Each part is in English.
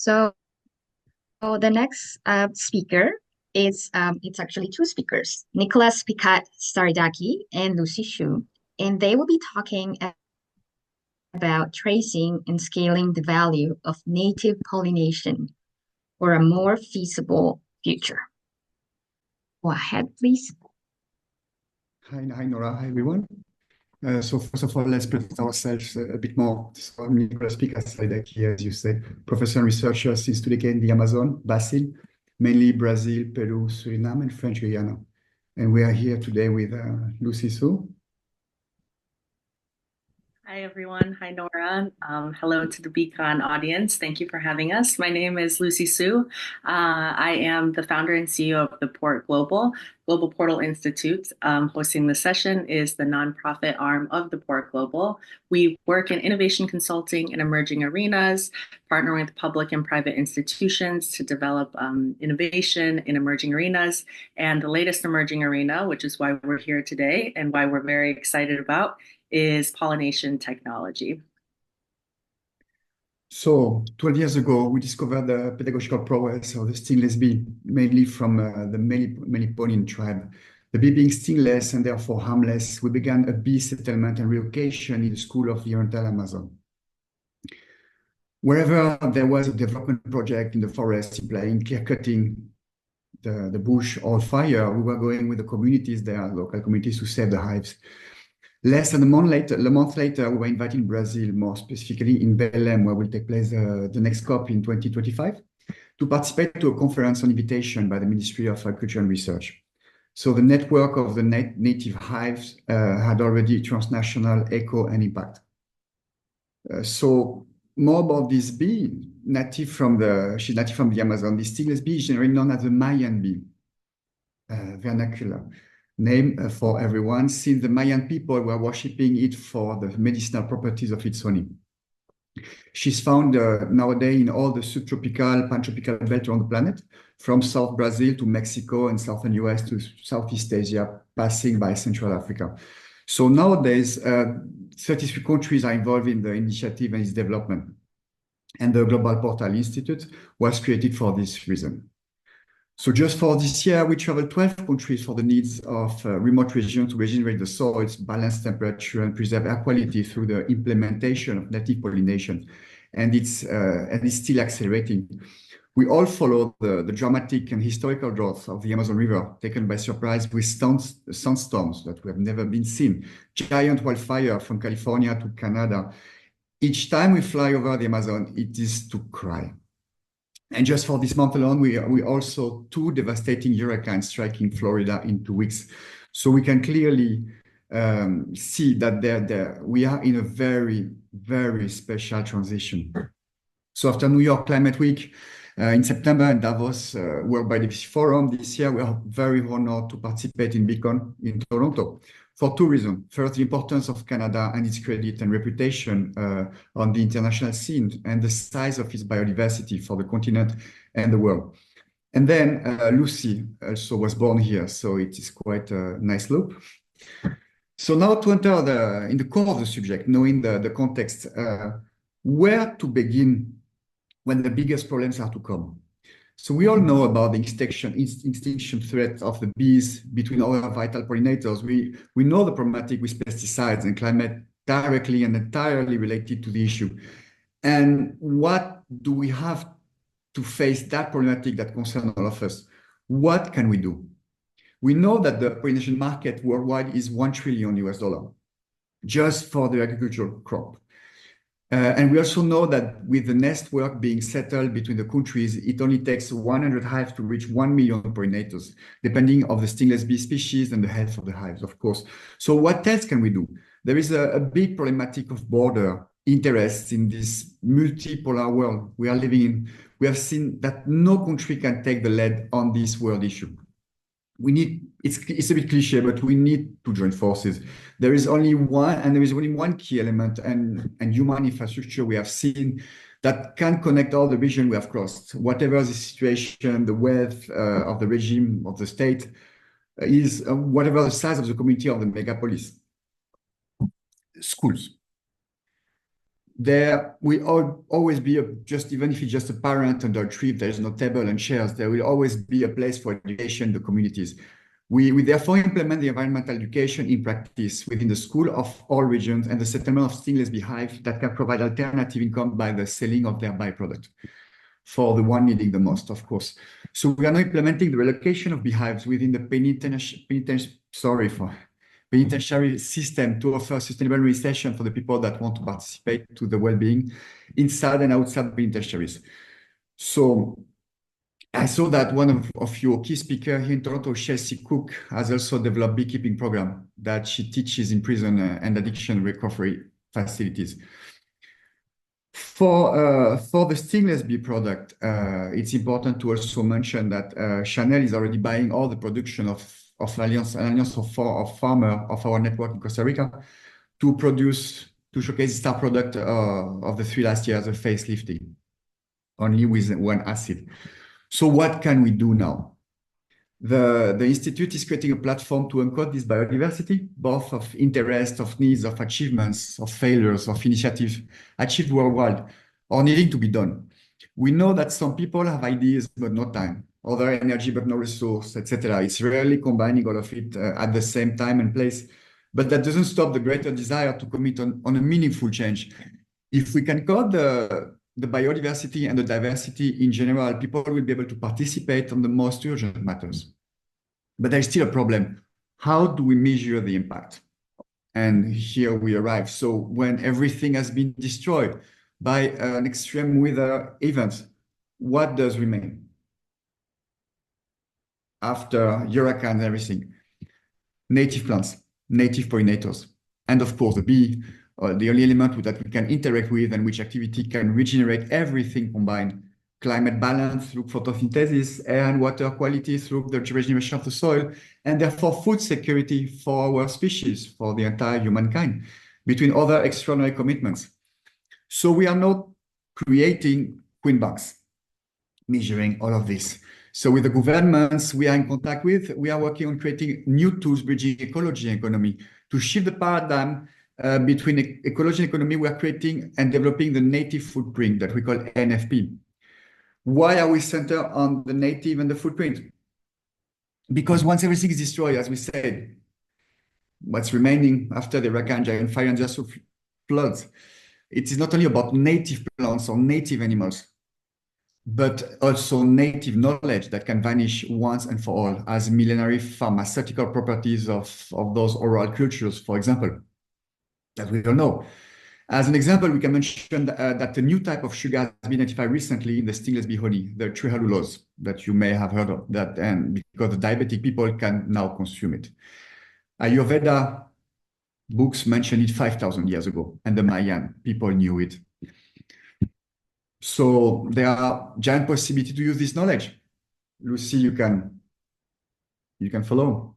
So, the next speaker is it's actually two speakers, Nicolas Picat Saridaki and Lucy Xu, and they will be talking about tracing and scaling the value of native pollination for a more feasible future. Go ahead, please. Hi, Nora. Hi, everyone. So first of all, let's present ourselves a bit more. So I'm Nicolas Picat Saridaki, as you said, professor and researcher since 2 decades in the Amazon basin, mainly Brazil, Peru, Suriname, and French Guiana. And we are here today with Lucy Xu. Hi, everyone. Hi, Nora. Hello to the Beacon audience. Thank you for having us. My name is Lucy Xu. I am the founder and CEO of the Port Global Portal Institute. Hosting this session is the nonprofit arm of the Port Global. We work in innovation consulting in emerging arenas, partnering with public and private institutions to develop innovation in emerging arenas. And the latest emerging arena, which is why we're here today and why we're very excited about, is pollination technology. So 12 years ago, we discovered the pedagogical prowess of the stingless bee, mainly from the Meliponian tribe. The bee being stingless and therefore harmless, we began a bee settlement and relocation in the school of the Oriental Amazon. Wherever there was a development project in the forest, implying clear-cutting the bush or fire, we were going with the communities there, local communities, to save the hives. Less than a month later, we were invited in Brazil, more specifically in Belém, where will take place the next COP in 2025, to participate to a conference on invitation by the Ministry of Agriculture and Research. So the network of the native hives had already transnational echo and impact. So more about this bee, she's native from the Amazon. This stingless bee is generally known as the Mayan bee, vernacular name for everyone, since the Mayan people were worshipping it for the medicinal properties of its honey. She's found nowadays in all the subtropical, pantropical belt around the planet, from South Brazil to Mexico and Southern US to Southeast Asia, passing by Central Africa. So nowadays, 33 countries are involved in the initiative and its development. And the Global Portal Institute was created for this reason. So just for this year, we traveled 12 countries for the needs of remote regions to regenerate the soils, balance temperature, and preserve air quality through the implementation of native pollination. And it's still accelerating. We all follow the dramatic and historical drought of the Amazon River, taken by surprise with sunstorms that we have never been seen, giant wildfire from California to Canada. Each time we fly over the Amazon, it is to cry. And just for this month alone, we also two devastating hurricanes striking Florida in 2 weeks. So we can clearly see that we are in a very, very special transition. So after New York Climate Week in September and Davos World Biodiversity Forum this year, we are very honored to participate in Beacon in Toronto for two reasons. First, the importance of Canada and its credit and reputation on the international scene and the size of its biodiversity for the continent and the world. And then Lucy also was born here, so it is quite a nice loop. So now to enter in the core of the subject, knowing the context, where to begin when the biggest problems are to come. So we all know about the extinction threat of the bees between other vital pollinators. We know the problematic with pesticides and climate directly and entirely related to the issue. And what do we have to face that problematic that concerns all of us? What can we do? We know that the pollination market worldwide is $1 trillion just for the agricultural crop. And we also know that with the nest work being settled between the countries, it only takes 100 hives to reach 1 million pollinators, depending on the stingless bee species and the health of the hives, of course. So what else can we do? There is a big problematic of border interests in this multipolar world we are living in. We have seen that no country can take the lead on this world issue. It's a bit cliche, but we need to join forces. There is only one key element and human infrastructure we have seen that can connect all the vision we have crossed, whatever the situation, the wealth of the regime, of the state, is whatever the size of the community of the megapolis. Schools. there will always be just even if it's just a parent under a tree, there's no table and chairs, there will always be a place for education in the communities. We therefore implement the environmental education in practice within the school of all regions and the settlement of stingless beehives that can provide alternative income by the selling of their byproduct for the one needing the most, of course. So we are now implementing the relocation of beehives within the penitentiary system to offer sustainable reinsertion for the people that want to participate to the well-being inside and outside penitentiaries. So I saw that one of your key speakers here in Toronto, Chelsea Cook, has also developed beekeeping program that she teaches in prison and addiction recovery facilities. For the stingless bee product, it's important to also mention that Chanel is already buying all the production of an alliance of farmers of our network in Costa Rica to showcase the star product of the 3 last years, the facelifting, only with one acid. So what can we do now? The Institute is creating a platform to encode this biodiversity, both of interest, of needs, of achievements, of failures, of initiatives achieved worldwide, or needing to be done. We know that some people have ideas but no time, other energy but no resource, etc. It's rarely combining all of it at the same time and place, but that doesn't stop the greater desire to commit on a meaningful change. If we can code the biodiversity and the diversity in general, people will be able to participate on the most urgent matters. But there's still a problem. How do we measure the impact? And here we arrive. So when everything has been destroyed by an extreme weather event, what does remain? After hurricane and everything, native plants, native pollinators, and of course the bee, the only element that we can interact with and which activity can regenerate everything combined. Climate balance through photosynthesis, air and water quality through the regeneration of the soil, and therefore food security for our species, for the entire humankind, between other extraordinary commitments. So we are not creating queen banks, measuring all of this. So with the governments we are in contact with, we are working on creating new tools bridging ecology and economy to shift the paradigm between ecology and economy. We are creating and developing the native footprint that we call NFP. Why are we centered on the native and the footprint? Because once everything is destroyed, as we said, what's remaining after the hurricane, giant fire, and just floods, it is not only about native plants or native animals, but also native knowledge that can vanish once and for all as millenary pharmaceutical properties of those oral cultures, for example, that we don't know. As an example, we can mention that a new type of sugar has been identified recently in the stingless bee honey, the trehalulose, that you may have heard of, that, and because the diabetic people can now consume it. Ayurveda books mentioned it 5,000 years ago, and the Mayan people knew it. So there are giant possibilities to use this knowledge. Lucy, you can follow.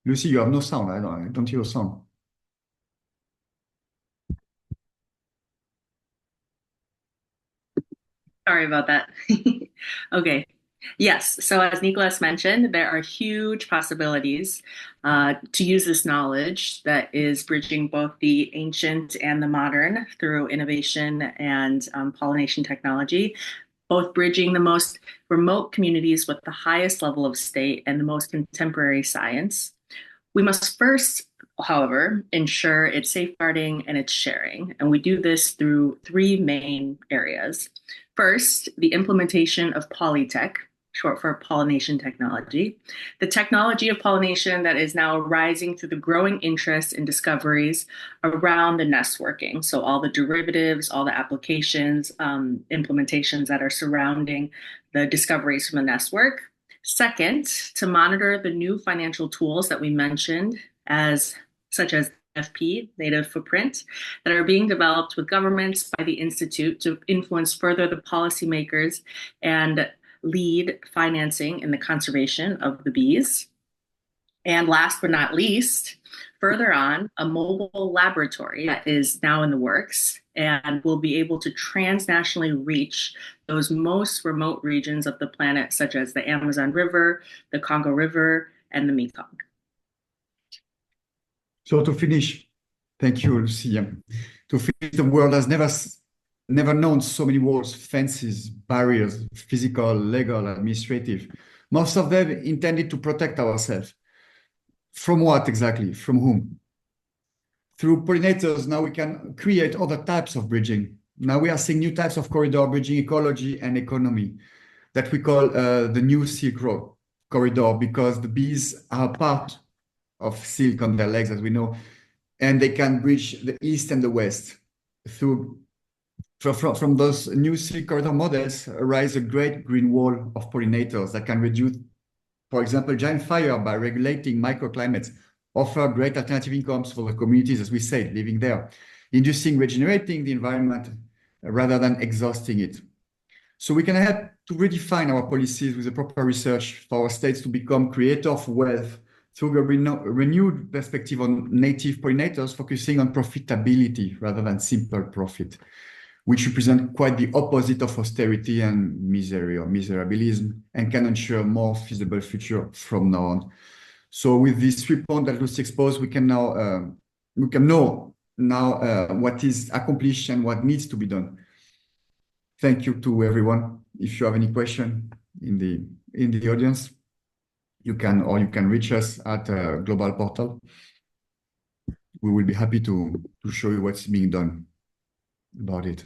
Lucy, you have no sound. I don't hear a sound. Sorry about that. Okay. Yes. So as Nicolas mentioned, there are huge possibilities to use this knowledge that is bridging both the ancient and the modern through innovation and pollination technology, both bridging the most remote communities with the highest level of state and the most contemporary science. We must first, however, ensure its safeguarding and its sharing. And we do this through 3 main areas. First, the implementation of polytech, short for pollination technology, the technology of pollination that is now rising through the growing interest in discoveries around the nest working. So all the derivatives, all the applications, implementations that are surrounding the discoveries from the nest work. Second, to monitor the new financial tools that we mentioned, such as FP, native footprint, that are being developed with governments by the Institute to influence further the policymakers and lead financing in the conservation of the bees. And last but not least, further on, a mobile laboratory that is now in the works and will be able to transnationally reach those most remote regions of the planet, such as the Amazon River, the Congo River, and the Mekong. So to finish, thank you, Lucy. To finish, the world has never known so many walls, fences, barriers, physical, legal, administrative. Most of them intended to protect ourselves. From what exactly? From whom? Through pollinators, now we can create other types of bridging. Now we are seeing new types of corridor bridging ecology and economy that we call the new Silk Road corridor, because the bees are part of silk on their legs, as we know, and they can bridge the east and the west. From those new silk corridor models arise a great green wall of pollinators that can reduce, for example, giant fire by regulating microclimates, offer great alternative incomes for the communities, as we said, living there, inducing, regenerating the environment rather than exhausting it. So we can help to redefine our policies with the proper research for our states to become creators of wealth through a renewed perspective on native pollinators, focusing on profitability rather than simple profit, which represent quite the opposite of austerity and misery or miserabilism, and can ensure a more feasible future from now on. So with these 3 points that Lucy exposed, we can know now what is accomplished and what needs to be done. Thank you to everyone. If you have any question in the audience, you can reach us at Global Portal. We will be happy to show you what's being done about it.